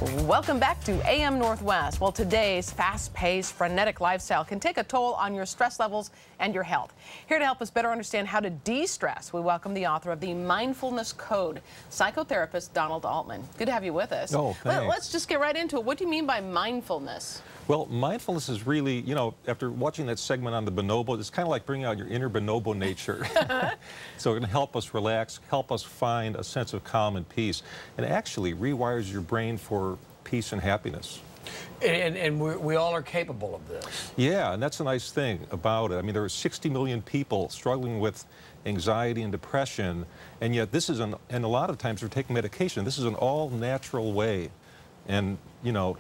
Welcome back to AM Northwest. Well, today's fast-paced, frenetic lifestyle can take a toll on your stress levels and your health. Here to help us better understand how to de-stress, we welcome the author of the Mindfulness Code, psychotherapist Donald Altman. Good to have you with us. Oh, thanks. Let's just get right into it. What do you mean by mindfulness? Well, mindfulness is really, after watching that segment on the bonobo, it's kind of like bringing out your inner bonobo nature. So it can help us relax, help us find a sense of calm and peace, and actually rewires your brain for peace and happiness. And we all are capable of this. Yeah, and that's a nice thing about it. I mean, there are 60 million people struggling with anxiety and depression, and yet this is, and a lot of times they're taking medication. This is an all-natural way, and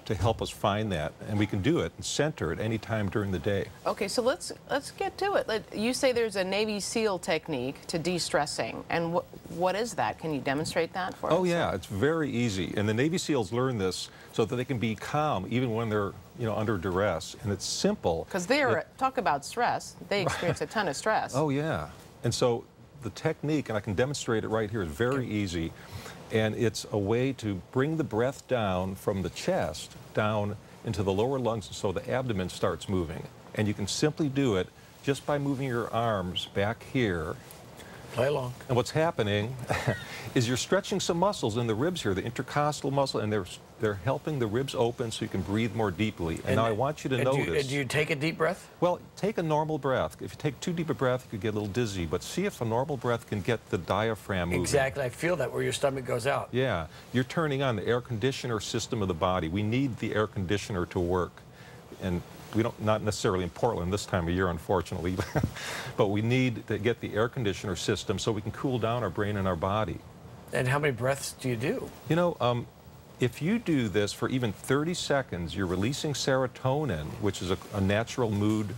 to help us find that, and we can do it and center at any time during the day. Okay, so let's get to it. You say there's a Navy SEAL technique to de-stressing, and what is that? Can you demonstrate that for us? Oh yeah, it's very easy, and the Navy SEALs learn this so that they can be calm even when they're under duress, and it's simple. Because talk about stress, they experience a ton of stress. Oh yeah, and so the technique, and I can demonstrate it right here, is very easy. And it's a way to bring the breath down from the chest down into the lower lungs so the abdomen starts moving. And you can simply do it just by moving your arms back here. Play along. And what's happening is you're stretching some muscles in the ribs here, the intercostal muscle, and they're helping the ribs open so you can breathe more deeply. And now I want you to notice. Do you take a deep breath? Well, take a normal breath. If you take too deep a breath, you could get a little dizzy. But see if a normal breath can get the diaphragm moving. Exactly. I feel that where your stomach goes out. Yeah. You're turning on the air conditioner system of the body. We need the air conditioner to work. And we don't, not necessarily in Portland this time of year, unfortunately, but we need to get the air conditioner system so we can cool down our brain and our body. And how many breaths do you do? If you do this for even 30 seconds, you're releasing serotonin, which is a natural mood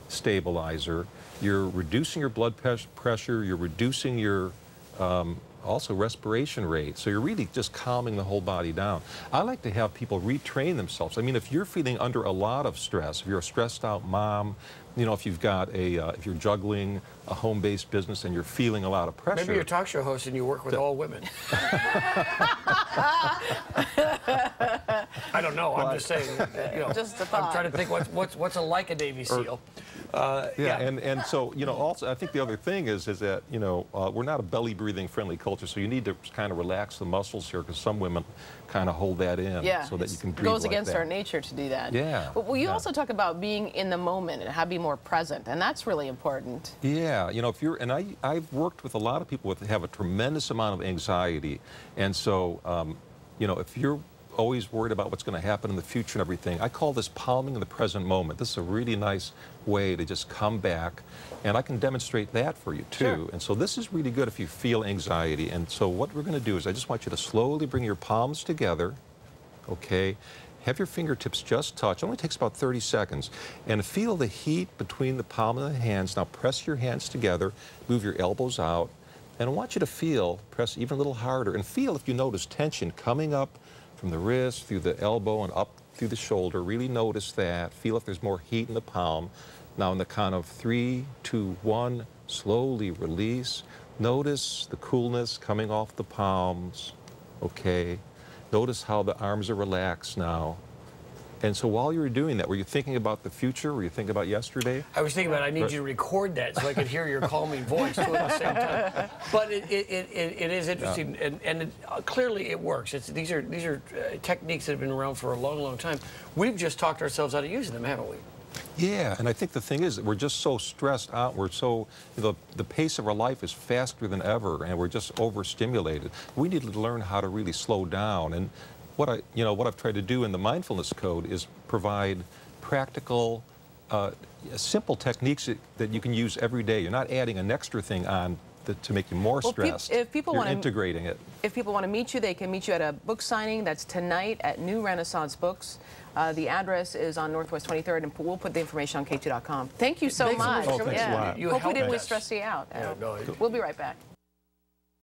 stabilizer. You're reducing your blood pressure. You're reducing your also respiration rate. So you're really just calming the whole body down. I like to have people retrain themselves. I mean, if you're feeling under a lot of stress, if you're a stressed out mom, if you've got if you're juggling a home-based business and you're feling a lot of pressure. Maybe you're a talk show host and you work with all women. I don't know. I'm just saying. Just a thought. I'm trying to think what's like a Navy SEAL. Yeah, and so also I think the other thing is that we're not a belly-breathing friendly culture, so you need to kind of relax the muscles here because some women kind of hold that in so that you can breathe. It goes against our nature to do that. Yeah. But you also talk about being in the moment and how to be more present, and that's really important. Yeah, if you're, and I've worked with a lot of people have a tremendous amount of anxiety, and so if you're always worried about what's going to happen in the future and everything, I call this palming in the present moment. This is a really nice way to just come back, and I can demonstrate that for you too. Sure. And so this is really good if you feel anxiety. And so what we're going to do is I just want you to slowly bring your palms together, okay? Have your fingertips just touch. It only takes about 30 seconds. And feel the heat between the palm of the hands. Now press your hands together, move your elbows out, and I want you to press even a little harder, and feel if you notice tension coming up from the wrist, through the elbow, and up through the shoulder. Really notice that. Feel if there's more heat in the palm. Now in the count of 3, 2, 1, slowly release. Notice the coolness coming off the palms. Okay. Notice how the arms are relaxed now. And so while you were doing that, were you thinking about the future? Were you thinking about yesterday? I was thinking about I need you to record that so I could hear your calming voice too at the same time. But it is interesting, and clearly it works. These are techniques that have been around for a long, long time. We've just talked ourselves out of using them, haven't we? Yeah, and I think the thing is that we're just so stressed out. We're so, the pace of our life is faster than ever, and we're just overstimulated. We need to learn how to really slow down. And what I've tried to do in the Mindfulness Code is provide practical, simple techniques that you can use every day. You're not adding an extra thing on to make you more stressed. If people You're integrating it. If people want to meet you, they can meet you at a book signing. That's tonight at New Renaissance Books. The address is on Northwest 23rd, and we'll put the information on K2.com. Thank you so much. Oh, thanks a lot. Hope we didn't stress you out. Yeah, no, we'll be right back.